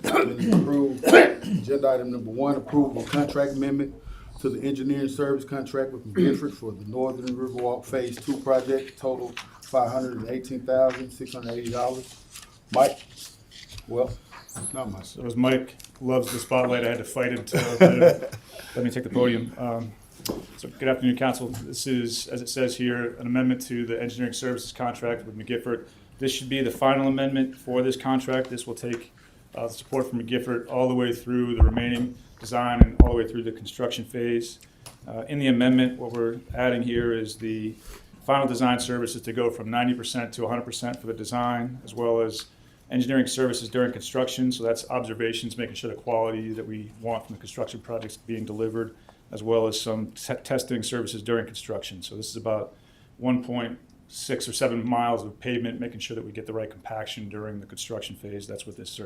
Minutes approved. Agenda item number 1, approval of contract amendment to the engineering service contract with McGifford for the Northern Riverwalk Phase 2 project, total $518,680. Mike? Well, not much. So as Mike loves the spotlight, I had to fight him to let me take the podium. So good afternoon, Council. This is, as it says here, an amendment to the engineering services contract with McGifford. This should be the final amendment for this contract. This will take the support from McGifford all the way through the remaining design and all the way through the construction phase. In the amendment, what we're adding here is the final design services to go from 90% to 100% for the design, as well as engineering services during construction. So that's observations, making sure the quality that we want from the construction projects being delivered, as well as some testing services during construction. So this is about 1.6 or 7 miles of pavement, making sure that we get the right compaction during the construction phase. That's what this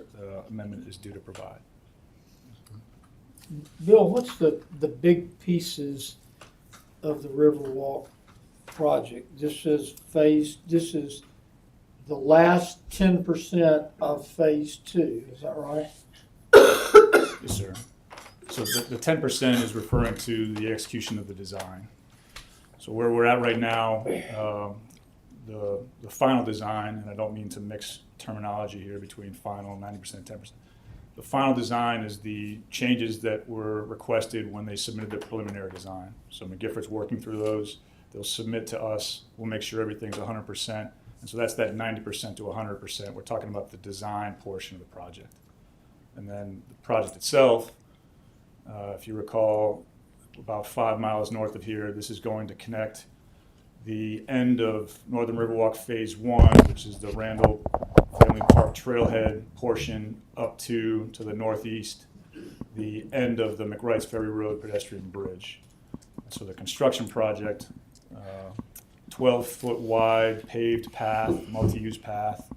amendment is due to provide. Bill, what's the big pieces of the Riverwalk project? This is the last 10% of phase 2, is that right? Yes, sir. So the 10% is referring to the execution of the design. So where we're at right now, the final design, and I don't mean to mix terminology here between final and 90%, 10%. The final design is the changes that were requested when they submitted their preliminary design. So McGifford's working through those. They'll submit to us. We'll make sure everything's 100%. And so that's that 90% to 100%. We're talking about the design portion of the project. And then the project itself, if you recall, about 5 miles north of here, this is going to connect the end of Northern Riverwalk Phase 1, which is the Randall Family Park Trailhead portion, up to the northeast, the end of the McWright's Ferry Road pedestrian bridge. So the construction project, 12-foot wide paved path, multi-use path,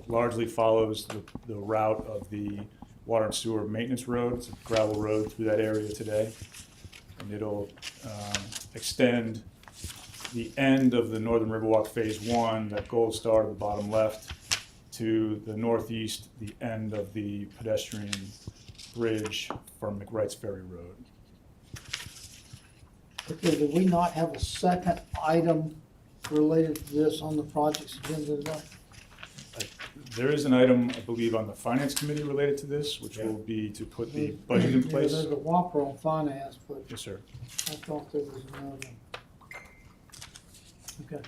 largely follows the route of the water and sewer maintenance road. It's a gravel road through that area today. And it'll extend the end of the Northern Riverwalk Phase 1, that gold star to the bottom left, to the northeast, the end of the pedestrian bridge from McWright's Ferry Road. Okay, do we not have a second item related to this on the project's agenda today? There is an item, I believe, on the Finance Committee related to this, which will be to put the budget in place. Yeah, there's a Whopper on finance, but Yes, sir. I thought there was another. Okay.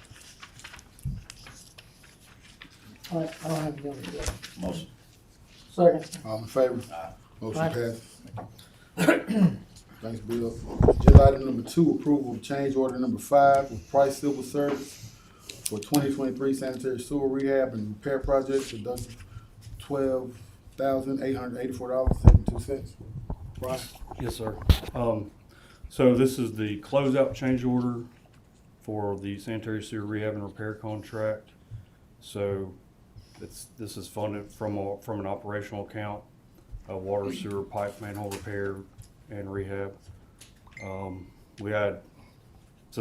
All right, I don't have any other questions. Motion. Second. All in favor? Aye. Motion Aye. passed. Thanks, Bill. Agenda item number 2, approval of change order number 5 with Price Civil Service for 2023 sanitary sewer rehab and repair project for $12,884.72. Brian? Yes, sir. So this is the closeout change order for the sanitary sewer rehab and repair contract. So this is funded from an operational account, water, sewer, pipe, manhole repair, and rehab. So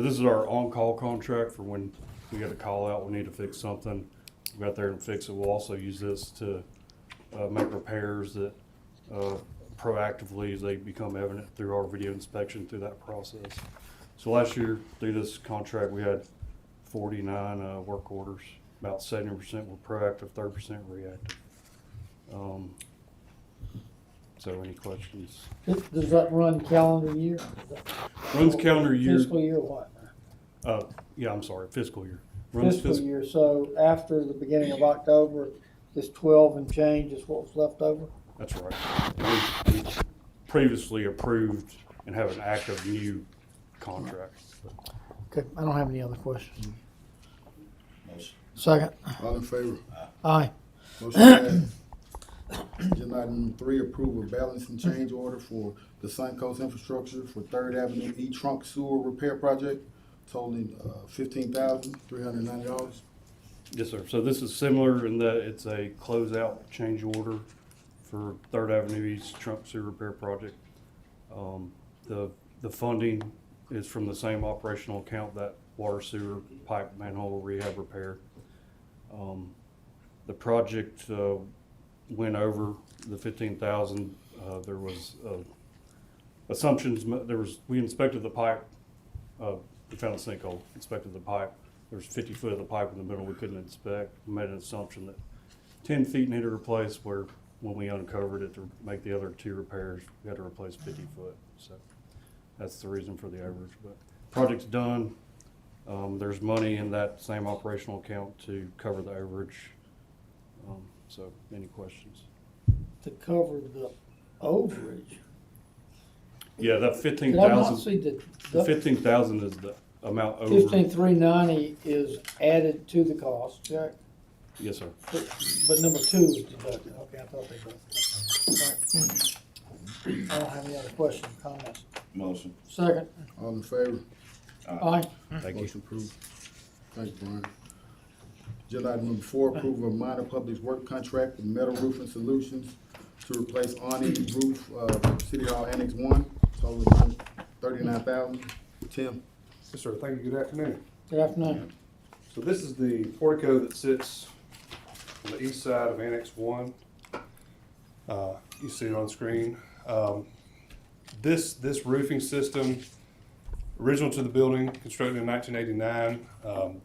this is our on-call contract for when we get a call out, we need to fix something. We got there and fix it. We'll also use this to make repairs that proactively as they become evident through our video inspection through that process. So last year through this contract we had 49 work orders. About 70% were proactive, 30% reactive. So any questions? Does that run calendar year? Runs calendar year. Fiscal year what? Yeah, I'm sorry, fiscal year. Fiscal year, so after the beginning of October, this 12 and change is what was left over? That's right. We previously approved and have an active new contract. Okay, I don't have any other questions. Motion. Second. All in favor? Aye. Motion passed. Agenda item number 3, approval of balance and change order for the Suncoast Infrastructure for 3rd Avenue E-Trunk Sewer Repair Project, totaling $15,390. Yes, sir. So this is similar in that it's a closeout change order for 3rd Avenue East Trunk Sewer Repair Project. The funding is from the same operational account, that water, sewer, pipe, manhole rehab repair. The project went over the 15,000. There was assumptions. We inspected the pipe. We found a sinkhole. Inspected the pipe. There was 50 foot of the pipe in the middle we couldn't inspect. We made an assumption that 10 feet needed replaced. Where when we uncovered it to make the other 2 repairs, we had to replace 50 foot. So that's the reason for the overage. But project's done. There's money in that same operational account to cover the overage. So, any questions? To cover the overage. Yeah, that Did I not 15,000. see The the 15,000 is the amount over. 15,390 is added to the cost, Jack? Yes, sir. But number 2 is deducted. Okay, I thought they both. Right. I don't have any other questions, comments. Motion. Second. All in favor? Aye. Motion approved. Thank you, Brian. Agenda item number 4, approval of minor public work contract with Metal Roofing Solutions to replace awning roof, City Hall Annex 1, total of $39,000. Tim? Yes, sir. Thank you. Good afternoon. Good afternoon. So this is the portico that sits on the east side of Annex 1. You see it on screen. This roofing system, original to the building, constructed in 1989.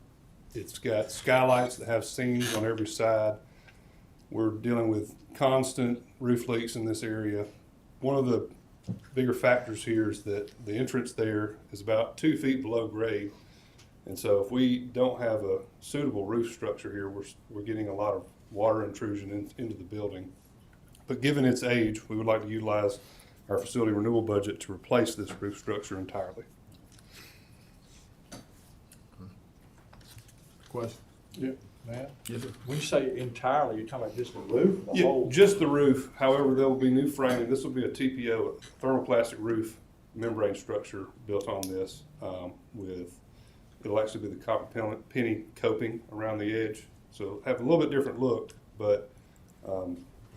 It's got skylights that have seams on every side. We're dealing with constant roof leaks in this area. One of the bigger factors here is that the entrance there is about 2 feet below grade. And so if we don't have a suitable roof structure here, we're getting a lot of water intrusion into the building. But given its age, we would like to utilize our facility renewal budget to replace this roof structure entirely. Question? Yeah, man. Yes, sir. When you say entirely, you're talking about just the roof, the Yeah, whole? just the roof. However, there will be new framing. This will be a TPO, a thermoplastic roof membrane structure built on this it'll actually be the copper penny coping around the edge. So it'll have a little bit different look, but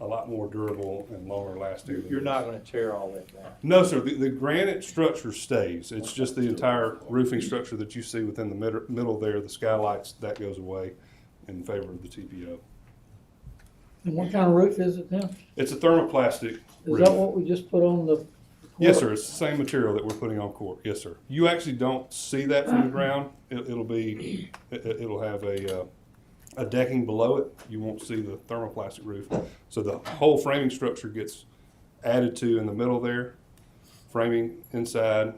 a lot more durable and longer lasting. than You're this. not gonna tear all that down? No, sir. The granite structure stays. It's just the entire roofing structure that you see within the middle there, the skylights, that goes away in favor of the TPO. And what kind of roof is it, Tim? It's a thermoplastic Is roof. that what we just put on the? Yes, sir. It's the same material that we're putting on court. Yes, sir. You actually don't see that from the ground. It'll have a decking below it. You won't see the thermoplastic roof. So the whole framing structure gets added to in the middle there. Framing inside,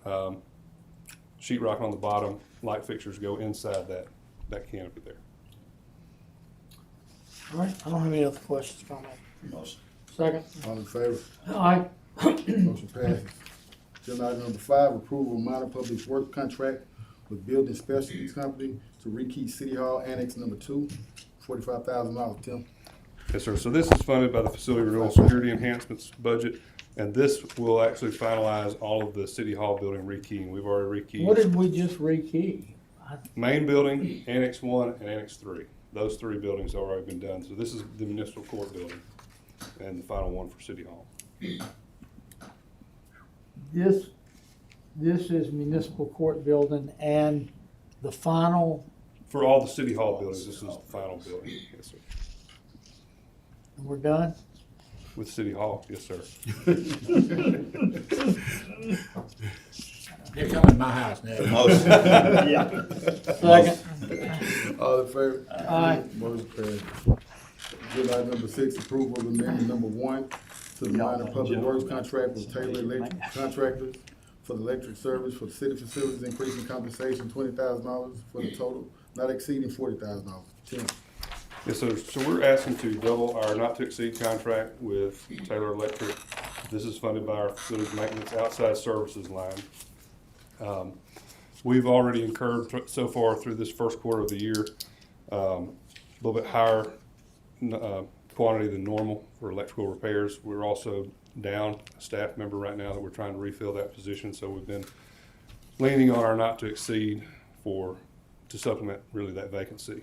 sheetrock on the bottom. Light fixtures go inside that canopy there. All right, I don't have any other questions, comments. Motion. Second. All in favor? Aye. Motion passes. Agenda item number 5, approval of minor public work contract with Building Specialties Company to rekey City Hall Annex number 2, $45,000. Tim? Yes, sir. So this is funded by the Facility Renewal Security Enhancements budget, and this will actually finalize all of the City Hall building rekeying. We've already rekeyed. What did we just rekey? Main building, Annex 1, and Annex 3. Those 3 buildings have already been done. So this is the municipal court building and the final one for City Hall. This is municipal court building and the final, For all the City Hall buildings, this is the final building. Yes, sir. and we're done? With City Hall, yes, sir. They're coming to my house now. Motion. Second. All in favor? Aye. Motion passes. Agenda item number 6, approval of amendment number 1 to the minor public works contract with Taylor Electric Contractors for the electric service for the city facilities, increasing compensation $20,000 for the total not exceeding $40,000. Tim? Yes, sir. So we're asking to double our not-to-exceed contract with Taylor Electric. This is funded by our facilities maintenance outside services line. We've already incurred so far through this first quarter of the year a little bit higher quantity than normal for electrical repairs. We're also down a staff member right now that we're trying to refill that position, so we've been leaning on our not-to-exceed to supplement really that vacancy.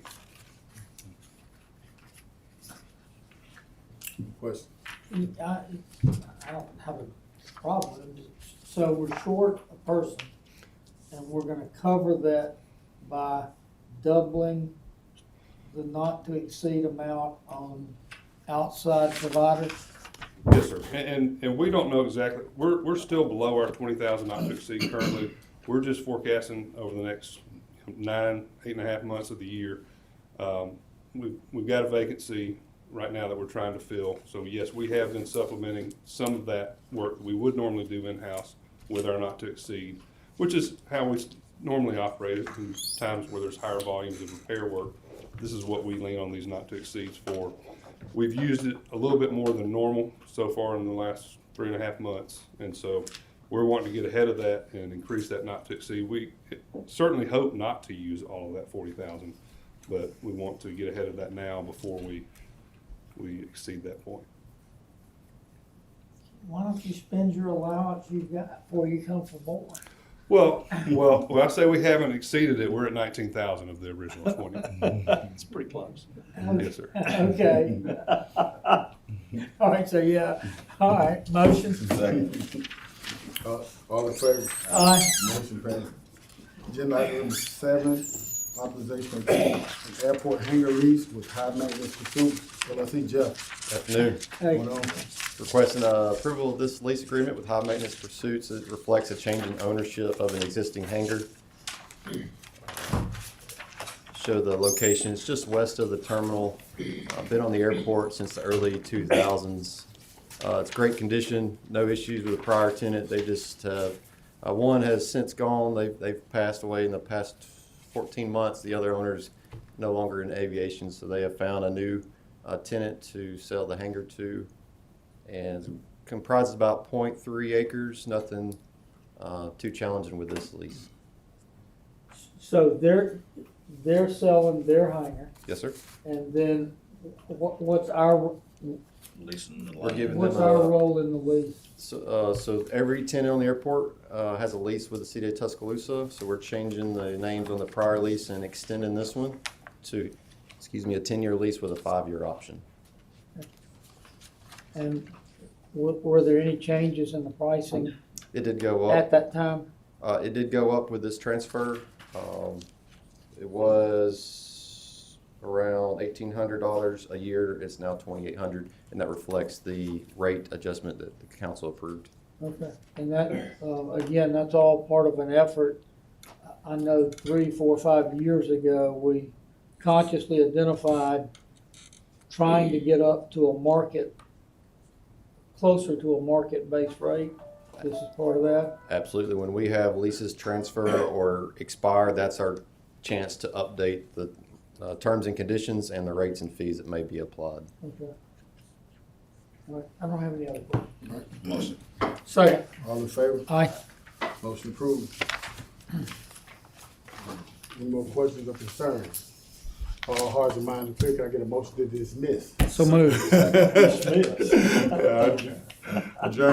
Question? I don't have a problem with it. So we're short a person and we're gonna cover that by doubling the not to exceed amount on outside providers? Yes, sir. And we don't know exactly, we're still below our 20,000 not to exceed currently. We're just forecasting over the next 8.5 months of the year. We've got a vacancy right now that we're trying to fill. So yes, we have been supplementing some of that work that we would normally do in-house with our not to exceed, which is how we normally operate it in times where there's higher volumes of repair work. This is what we lean on these not to exceeds for. We've used it a little bit more than normal so far in the last 3.5 months. And so we're wanting to get ahead of that and increase that not to exceed. We certainly hope not to use all of that 40,000, but we want to get ahead of that now before we exceed that point. Why don't you spend your allowance you've got before you come for more? Well, when I say we haven't exceeded it, we're at 19,000 of the original 20. It's pretty close. Yes, sir. Okay. All right, so yeah, all right, motion. Second. All in favor? Aye. Motion passed. Agenda item number 7, authorization of an airport hangar lease with high maintenance pursuits. LLC Jeff, Afternoon. Hey, going on? Requesting approval of this lease agreement with High Maintenance Pursuits. It reflects a change in ownership of an existing hangar. Show the location. It's just west of the terminal. Been on the airport since the early 2000s. It's great condition, no issues with the prior tenant. They just have, one has since gone. They've passed away in the past 14 months. The other owner's no longer in aviation, so they have found a new tenant to sell the hangar to, and it comprises about 0.3 acres, nothing too challenging with this lease. so they're selling their hangar, Yes, sir. and then what's our Leasing the We're land. giving what's them our role in the lease? so every tenant on the airport has a lease with the city of Tuscaloosa, so we're changing the names on the prior lease and extending this one to, a 10-year lease with a 5-year option. And were there any changes in the pricing It did go at up. that time? It did go up with this transfer. It was around $1,800 a year. It's now $2,800, and that reflects the rate adjustment that the council approved. Okay, and that, again, that's all part of an effort. I know 3, 4, 5 years ago, we consciously identified trying to get up to a market, closer to a market-based rate. This is part of that. Absolutely. When we have leases transfer or expire, that's our chance to update the terms and conditions and the rates and fees that may be applied. Okay. All right, I don't have any other questions. Motion. Second. All in favor? Aye. Motion approved. Any more questions or concerns? All hearts and minds are clear. Can I get a motion to dismiss? So moved. Adjourn.